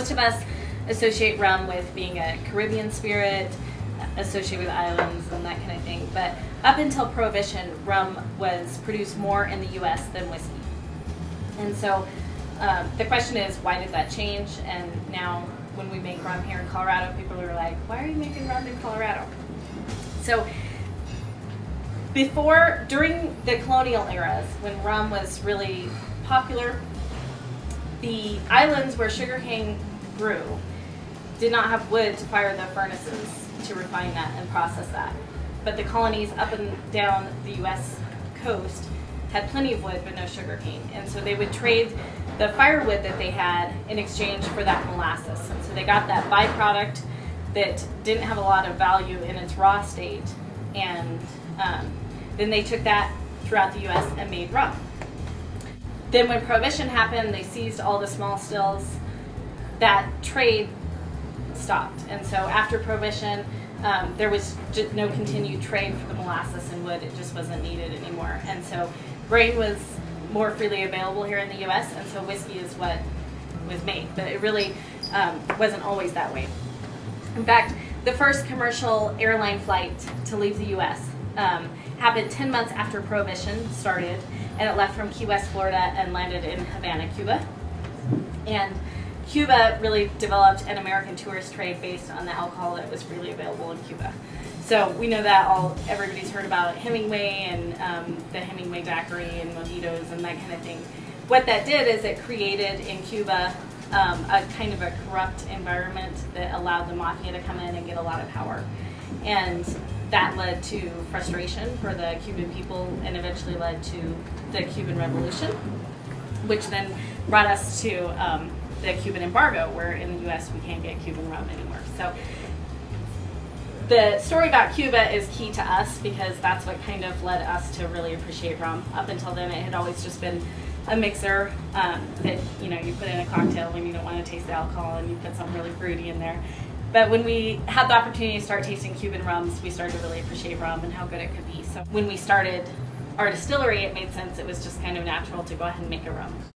most of us associate rum with being a Caribbean spirit, associated with islands and that kind of thing. But up until Prohibition, rum was produced more in the U.S. than whiskey. And so the question is, why did that change? And now when we make rum here in Colorado, people are like, why are you making rum in Colorado? So during the colonial eras, when rum was really popular, the islands where sugarcane grew did not have wood to fire the furnaces to refine that and process that. But the colonies up and down the U.S. coast had plenty of wood but no sugarcane. And so they would trade the firewood that they had in exchange for that molasses. And so they got that byproduct that didn't have a lot of value in its raw state. And then they took that throughout the U.S. and made rum. Then when Prohibition happened, they seized all the small stills. That trade stopped. And so after Prohibition, there was just no continued trade for the molasses and wood. It just wasn't needed anymore. And so grain was more freely available here in the U.S., and so whiskey is what was made. But it really wasn't always that way. In fact, the first commercial airline flight to leave the U.S. Happened 10 months after Prohibition started, and it left from Key West, Florida, and landed in Havana, Cuba. And Cuba really developed an American tourist trade based on the alcohol that was freely available in Cuba. So we know that everybody's heard about Hemingway and the Hemingway daiquiri and mojitos and that kind of thing. What that did is it created in Cuba a kind of a corrupt environment that allowed the mafia to come in and get a lot of power. And that led to frustration for the Cuban people and eventually led to the Cuban Revolution, which then brought us to the Cuban embargo, where in the U.S. we can't get Cuban rum anymore. So the story about Cuba is key to us because that's what kind of led us to really appreciate rum. Up until then, it had always just been a mixer that you put in a cocktail when you don't want to taste the alcohol, and you put something really fruity in there. But when we had the opportunity to start tasting Cuban rums, we started to really appreciate rum and how good it could be. So when we started our distillery, it made sense. It was just kind of natural to go ahead and make a rum.